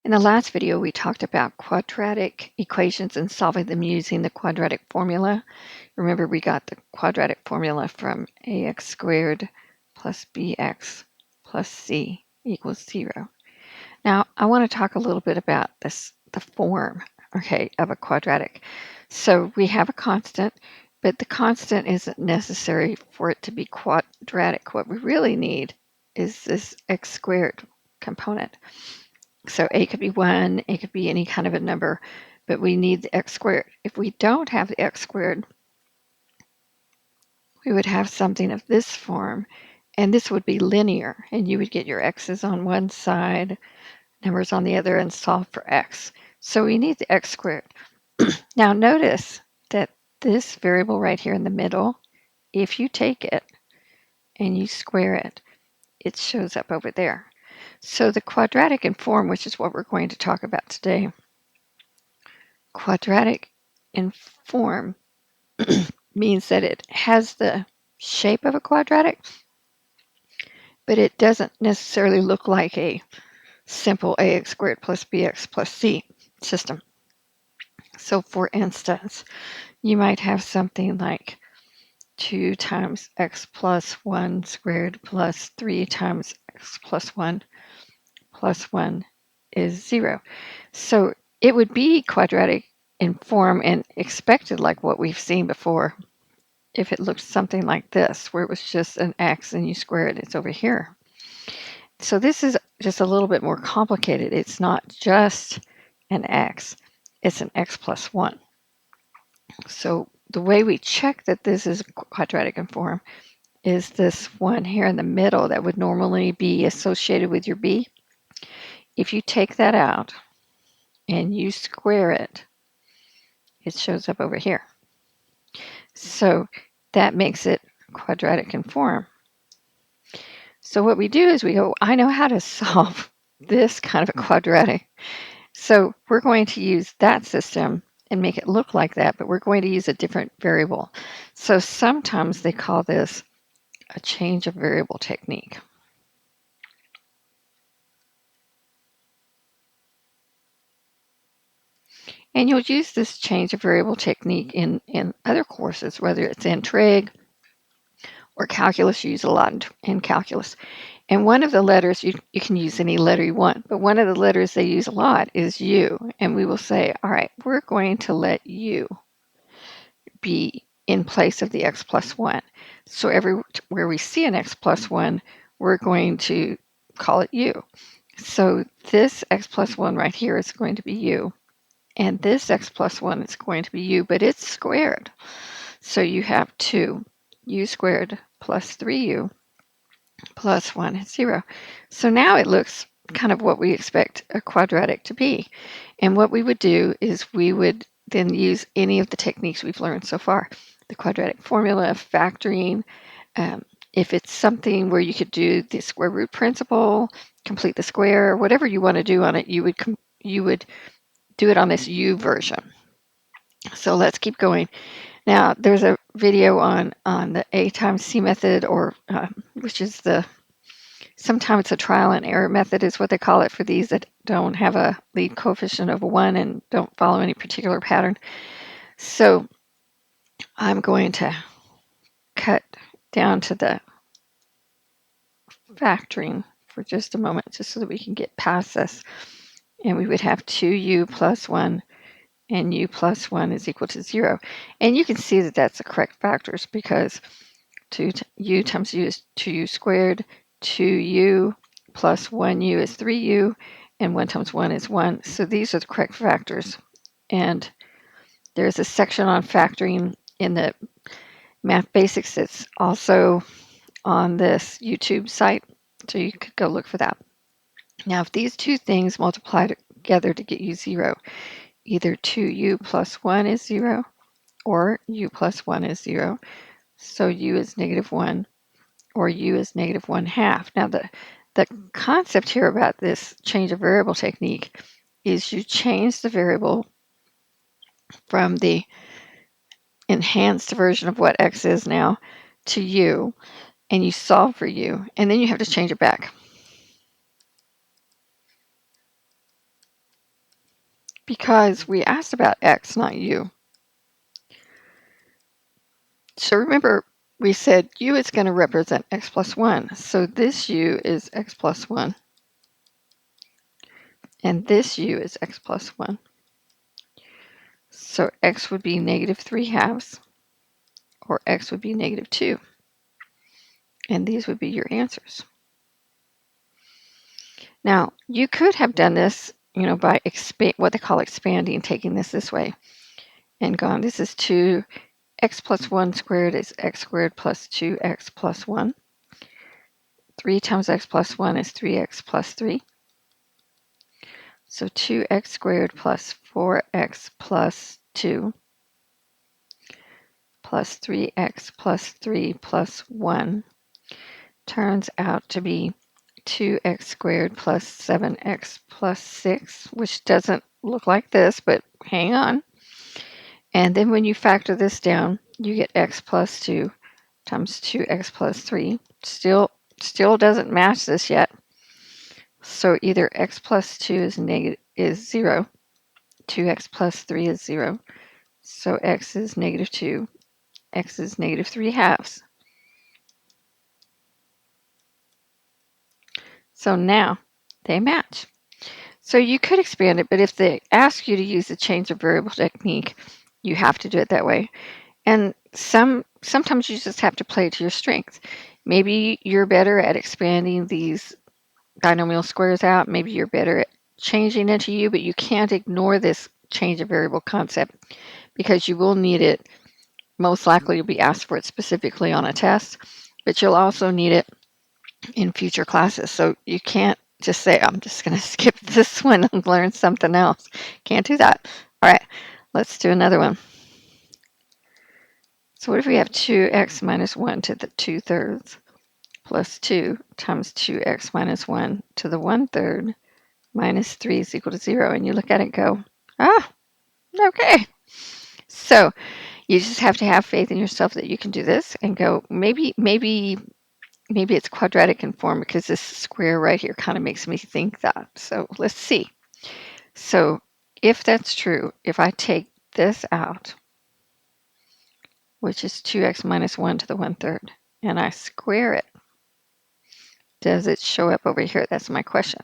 In the last video, we talked about quadratic equations and solving them using the quadratic formula. Remember, we got the quadratic formula from ax squared plus bx plus c equals 0. Now, I want to talk a little bit about the form, of a quadratic. So we have a constant, but the constant isn't necessary for it to be quadratic. What we really need is this x squared component. So a could be 1, a could be any kind of a number, but we need the x squared. If we don't have the x squared, we would have something of this form, and this would be linear, and you would get your x's on one side, numbers on the other, and solve for x. So we need the x squared. Now notice that this variable right here in the middle, if you take it and you square it, it shows up over there. So the quadratic in form, which is what we're going to talk about today, quadratic in form means that it has the shape of a quadratic, but it doesn't necessarily look like a simple ax squared plus bx plus c system. So for instance, you might have something like 2 times x plus 1 squared plus 3 times x plus 1 is 0. So it would be quadratic in form and expected like what we've seen before if it looked something like this, where it was just an x and you square it, it's over here. So this is just a little bit more complicated. It's not just an x, it's an x plus 1. So the way we check that this is quadratic in form is this one here in the middle that would normally be associated with your b. If you take that out and you square it, it shows up over here. So that makes it quadratic in form. So what we do is we go, I know how to solve this kind of a quadratic. So we're going to use that system and make it look like that, but we're going to use a different variable. So sometimes they call this a change of variable technique. And you'll use this change of variable technique in other courses, whether it's in trig or calculus. You use a lot in calculus. And one of the letters, you can use any letter you want, but one of the letters they use a lot is U. And we will say, all right, we're going to let U be in place of the x plus 1. So everywhere we see an x plus 1, we're going to call it U. So this x plus 1 right here is going to be U. And this x plus 1 is going to be U, but it's squared. So you have 2u squared plus 3u plus 1 is 0. So now it looks kind of what we expect a quadratic to be. And what we would do is we would then use any of the techniques we've learned so far. The quadratic formula, factoring. If it's something where you could do the square root principle, complete the square, whatever you want to do on it, you would do it on this U version. So let's keep going. Now, there's a video on the A times C method, or which is sometimes a trial and error method is what they call it for these that don't have a lead coefficient of 1 and don't follow any particular pattern. So I'm going to cut down to the factoring for just a moment, just so that we can get past this. And we would have 2u plus 1 and u plus 1 is equal to 0. And you can see that that's the correct factors because u times u is 2u squared, 2u plus 1u is 3u, and 1 times 1 is 1. So these are the correct factors. And there's a section on factoring in the Math Basics that's also on this YouTube site, so you could go look for that. Now, if these two things multiply together to get you 0, either 2u plus 1 is 0 or u plus 1 is 0. So u is -1 or u is -1/2. Now the concept here about this change of variable technique is you change the variable from the enhanced version of what x is now to u, and you solve for u, and then you have to change it back. because we asked about x, not u. So remember, we said u is going to represent x plus 1. So this u is x plus 1. And this u is x plus 1. So x would be negative 3/2, or x would be negative 2. And these would be your answers. Now, you could have done this, by what they call expanding, taking this way, and gone, this is 2x plus 1 squared is x squared plus 2x plus 1. 3 times x plus 1 is 3x plus 3. So 2x squared plus 4x plus 2 plus 3x plus 3 plus 1 turns out to be 2x squared plus 7x plus 6, which doesn't look like this, but hang on. And then when you factor this down, you get x plus 2 times 2x plus 3. Still doesn't match this yet. So either x plus 2 is 0, 2x plus 3 is 0. So x is negative 2, x is negative 3/2. So now they match. So you could expand it, but if they ask you to use the change of variable technique, you have to do it that way. And sometimes you just have to play to your strengths. Maybe you're better at expanding these binomial squares out. Maybe you're better at changing into u, but you can't ignore this change of variable concept because you will need it. Most likely you'll be asked for it specifically on a test, but you'll also need it in future classes. So you can't just say, I'm just going to skip this one and learn something else. Can't do that. All right, let's do another one. So what if we have 2x minus 1 to the 2/3 plus 2 times 2x minus 1 to the 1/3 minus 3 is equal to 0. And you look at it and go, okay. So you just have to have faith in yourself that you can do this and go, maybe it's quadratic in form because this square right here kind of makes me think that. So let's see. So if that's true, if I take this out, which is 2x minus 1 to the 1/3, and I square it, does it show up over here? That's my question.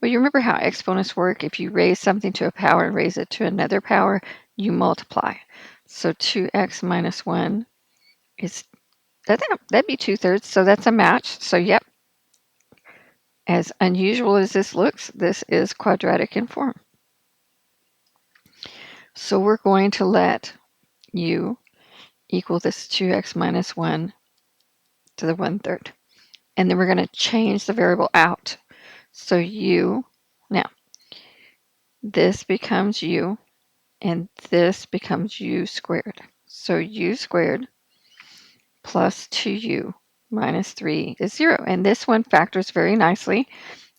Well, you remember how exponents work. If you raise something to a power and raise it to another power, you multiply. So 2x minus 1 is, that'd be 2/3, so that's a match. So yep, as unusual as this looks, this is quadratic in form. So we're going to let u equal this 2x minus 1 to the 1/3. And then we're going to change the variable out. So u, now, this becomes u, and this becomes u squared. So u squared plus 2u minus 3 is 0. And this one factors very nicely.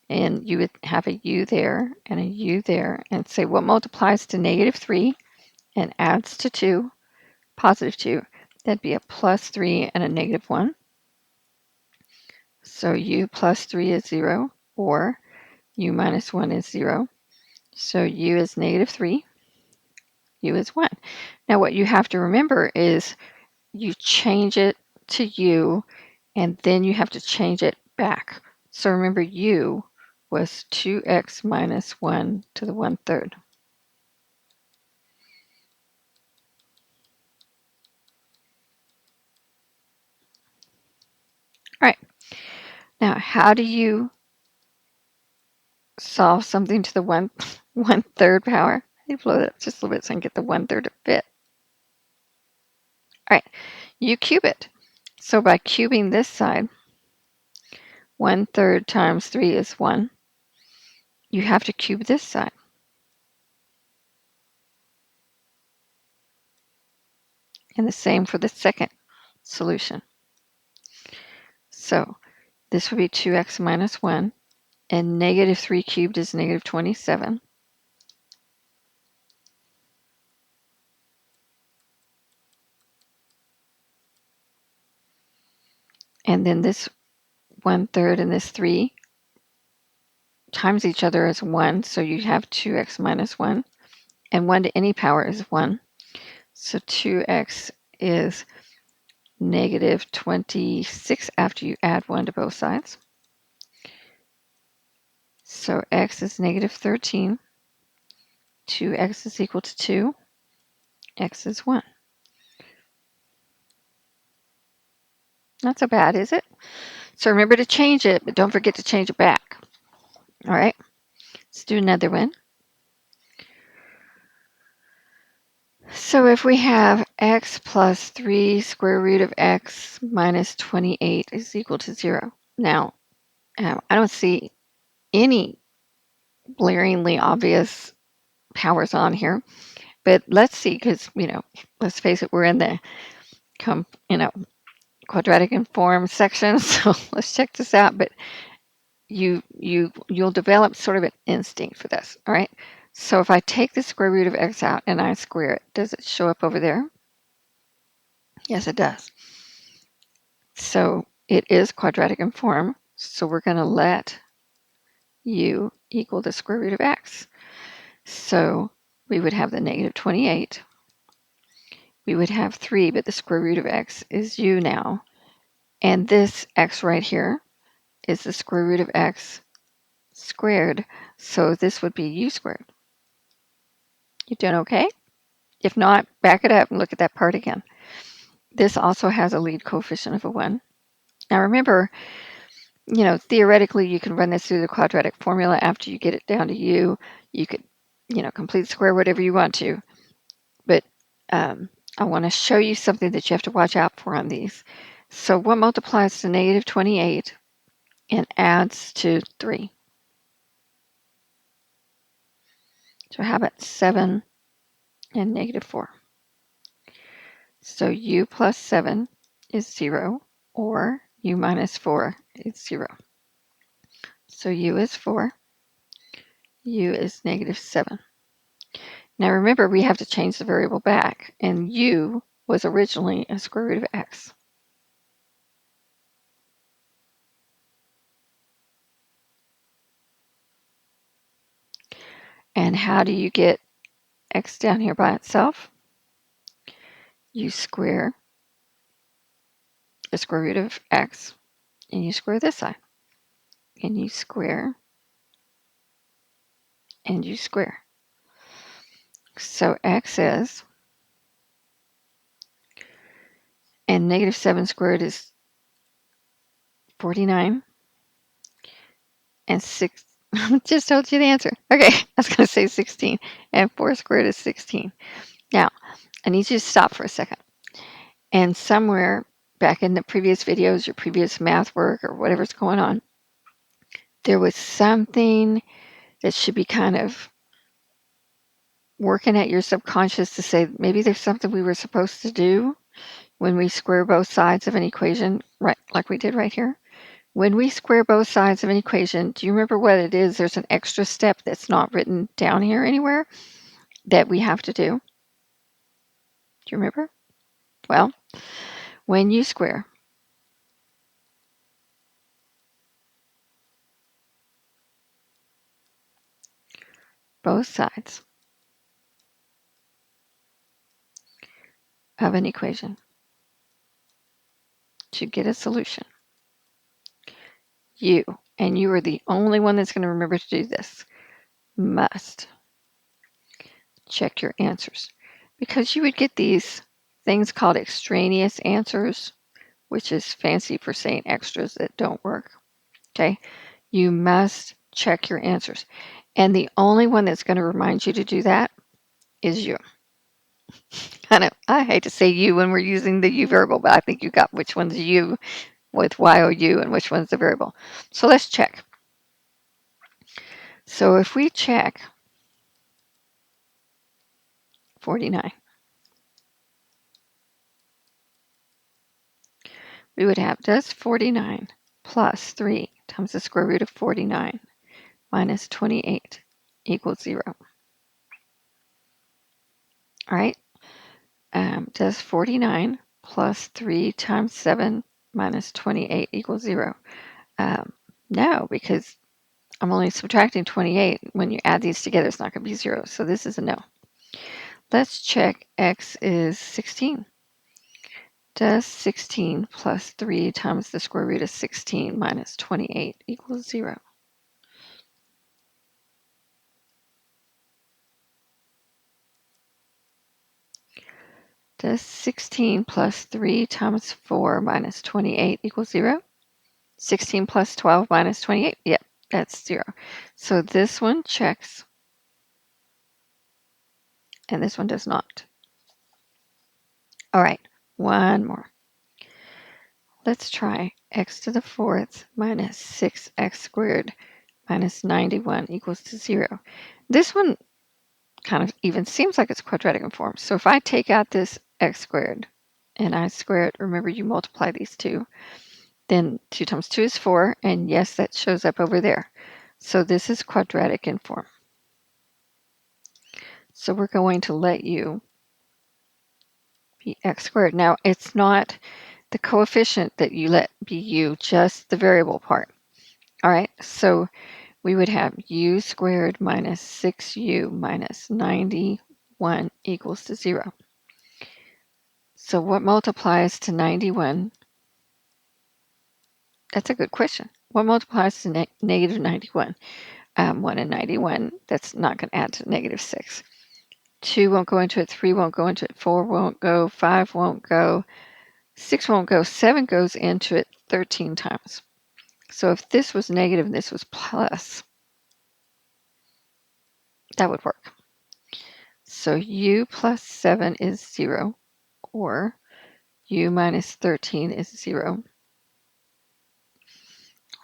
And you would have a u there and a u there. And say what multiplies to negative 3 and adds to 2, positive 2. That'd be a plus 3 and a negative 1. So u plus 3 is 0, or u minus 1 is 0. So u is negative 3, u is 1. Now what you have to remember is you change it to u, and then you have to change it back. So remember, u was 2x minus 1 to the 1/3. All right. Now, how do you solve something to the 1/3 power? I need to blow that up just a little bit so I can get the 1/3 to fit. All right, you cube it. So by cubing this side, 1/3 times 3 is 1. You have to cube this side. And the same for the second solution. So this would be 2x minus 1, and negative 3 cubed is negative 27. And then this 1/3 and this 3 times each other as 1, so you have 2x minus 1. and 1 to any power is 1. So 2x is negative 26 after you add 1 to both sides. So x is negative 13. 2x is equal to 2. X is 1. Not so bad, is it? So remember to change it, but don't forget to change it back. All right, let's do another one. So if we have x plus 3 square root of x minus 28 is equal to 0. Now, I don't see any blaringly obvious powers on here, but let's see, because, let's face it, we're in the, quadratic and form section, so let's check this out. But you'll develop sort of an instinct for this, all right? So if I take the square root of x out and I square it, does it show up over there? Yes, it does. So it is quadratic in form, so we're going to let u equal the square root of x. So we would have the negative 28. We would have 3, but the square root of x is u now. And this x right here is the square root of x squared, so this would be u squared. You doing okay? If not, back it up and look at that part again. This also has a lead coefficient of a 1. Now remember, theoretically you can run this through the quadratic formula after you get it down to u. You could, complete square whatever you want to. But I want to show you something that you have to watch out for on these. So what multiplies to negative 28 and adds to 3? So how about 7 and negative 4? So u plus 7 is 0, or u minus 4 is 0. So u is 4, u is negative 7. Now remember, we have to change the variable back, and u was originally a square root of x. And how do you get x down here by itself? You square the square root of x, and you square this side. And you square, and you square. So x is, and negative 7 squared is 49. And 6, just told you the answer. Okay, I was going to say 16. And 4 squared is 16. Now, I need you to stop for a second. And somewhere back in the previous videos, your previous math work, or whatever's going on, there was something that should be kind of working at your subconscious to say, maybe there's something we were supposed to do when we square both sides of an equation, right, like we did right here. When we square both sides of an equation, do you remember what it is? There's an extra step that's not written down here anywhere that we have to do. Do you remember? Well, when you square both sides of an equation to get a solution, you, and you are the only one that's going to remember to do this, must check your answers, because you would get these things called extraneous answers, which is fancy for saying extras that don't work. Okay, you must check your answers, and the only one that's going to remind you to do that is you. I hate to say you when we're using the u variable, but I think you got which one's u with y-o-u and which one's the variable. So let's check. So if we check 49, we would have, does 49 plus 3 times the square root of 49 minus 28 equals 0? All right. Does 49 plus 3 times 7 minus 28 equals 0? No, because I'm only subtracting 28. When you add these together, it's not going to be 0. So this is a no. Let's check x is 16. Does 16 plus 3 times the square root of 16 minus 28 equals 0? Does 16 plus 3 times 4 minus 28 equals 0? 16 plus 12 minus 28? Yep, that's 0. So this one checks, and this one does not. All right, one more. Let's try x to the 4th minus 6x squared minus 91 equals to 0. This one kind of even seems like it's quadratic in form. So if I take out this x squared and I square it, remember you multiply these two, then 2 times 2 is 4, and yes, that shows up over there. So this is quadratic in form. So we're going to let u be x squared. Now, it's not the coefficient that you let be u, just the variable part. All right, so we would have u squared minus 6u minus 91 equals to 0. So what multiplies to 91? That's a good question. What multiplies to negative 91? 1 and 91, that's not going to add to negative 6. 2 won't go into it, 3 won't go into it, 4 won't go, 5 won't go, 6 won't go, 7 goes into it 13 times. So if this was negative and this was plus, that would work. So u plus 7 is 0, or u minus 13 is 0.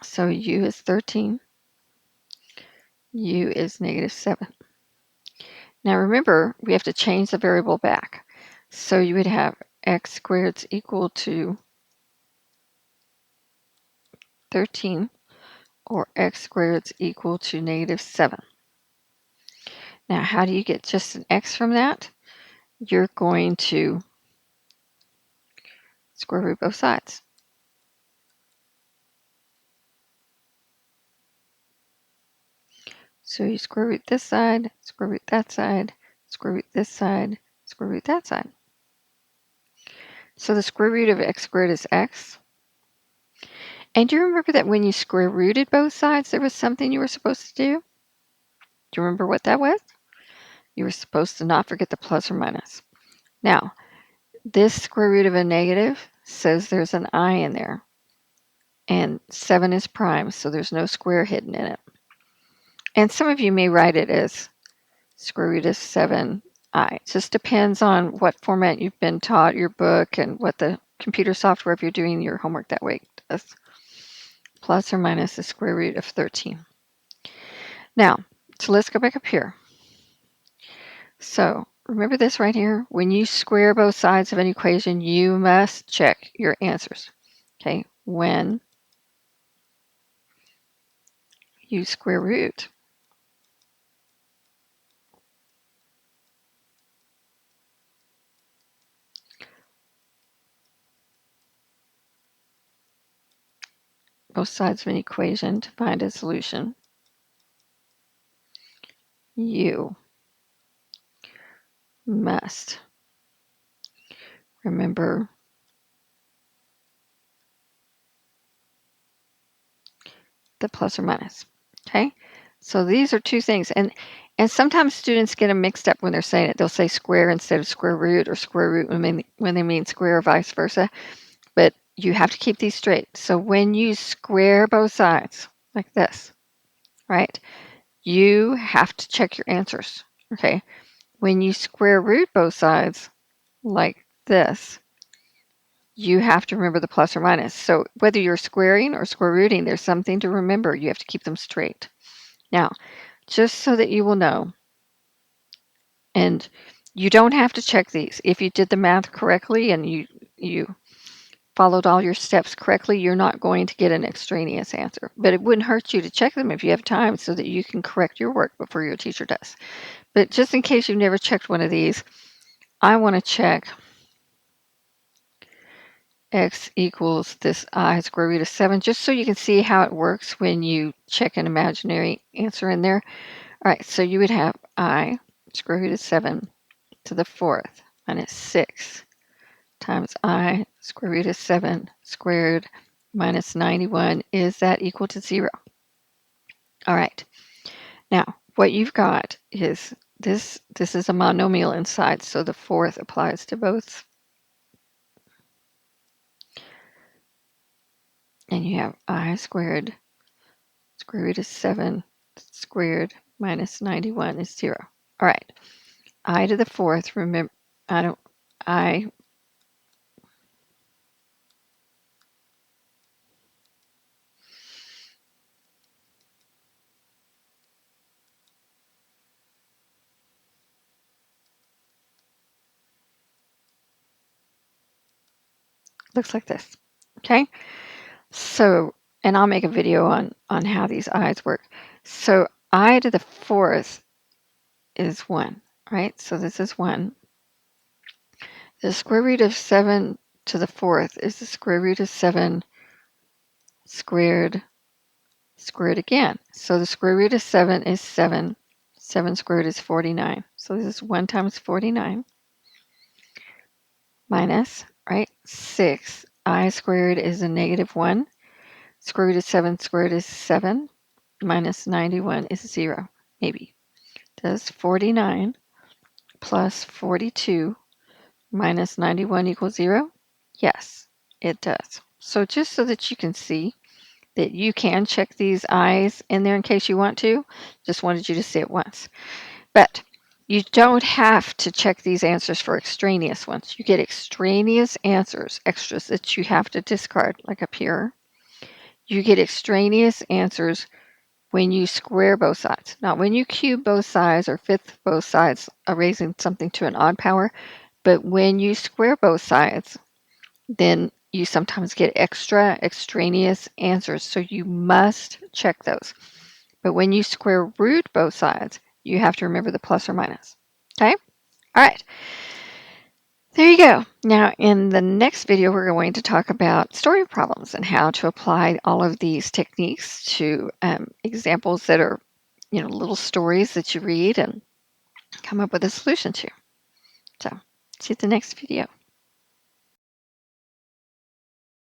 So u is 13, u is negative 7. Now remember, we have to change the variable back. So you would have x squared is equal to 13, or x squared is equal to negative 7. Now, how do you get just an x from that? You're going to square root both sides. So you square root this side, square root that side, square root this side, square root that side. So the square root of x squared is x. And do you remember that when you square rooted both sides, there was something you were supposed to do? Do you remember what that was? You were supposed to not forget the plus or minus. Now, this square root of a negative says there's an I in there. And 7 is prime, so there's no square hidden in it. And some of you may write it as square root of 7i. It just depends on what format you've been taught, your book, and what the computer software, if you're doing your homework that way, does. Plus or minus the square root of 13. Now, so let's go back up here. So remember this right here. When you square both sides of an equation, you must check your answers. Okay, when you square root, both sides of an equation to find a solution, you must remember the plus or minus. Okay, so these are two things, and sometimes students get them mixed up when they're saying it. They'll say square instead of square root, or square root when they mean square, or vice versa. But you have to keep these straight. So when you square both sides like this, right, you have to check your answers. Okay, when you square root both sides like this, you have to remember the plus or minus. So whether you're squaring or square rooting, there's something to remember. You have to keep them straight. Now, just so that you will know, and you don't have to check these. If you did the math correctly and you followed all your steps correctly, you're not going to get an extraneous answer. But it wouldn't hurt you to check them if you have time so that you can correct your work before your teacher does. But just in case you've never checked one of these, I want to check x equals this I square root of 7, just so you can see how it works when you check an imaginary answer in there. All right, so you would have I square root of 7 to the 4th minus 6 times I square root of 7 squared minus 91. Is that equal to 0? All right. Now, what you've got is this is a monomial inside, so the 4th applies to both. And you have I squared square root of 7 squared minus 91 is 0. All right. I to the 4th, remember, I looks like this. Okay. So, and I'll make a video on how these i's work. So I to the 4th is 1, right? So this is 1. The square root of 7 to the 4th is the square root of 7 squared again. So the square root of 7 is 7. 7 squared is 49. So this is 1 times 49 minus, right, 6. I squared is a negative 1. Square root of 7 squared is 7. Minus 91 is 0. Maybe. Does 49 plus 42 minus 91 equal 0? Yes, it does. So just so that you can see that you can check these i's in there in case you want to, just wanted you to see it once. But you don't have to check these answers for extraneous ones. You get extraneous answers, extras that you have to discard, like up here. You get extraneous answers when you square both sides. Not when you cube both sides or fifth both sides, raising something to an odd power, but when you square both sides, then you sometimes get extra extraneous answers, so you must check those. But when you square root both sides, you have to remember the plus or minus. Okay? All right. There you go. Now, in the next video, we're going to talk about story problems and how to apply all of these techniques to examples that are, little stories that you read and come up with a solution to. So, see you at the next video.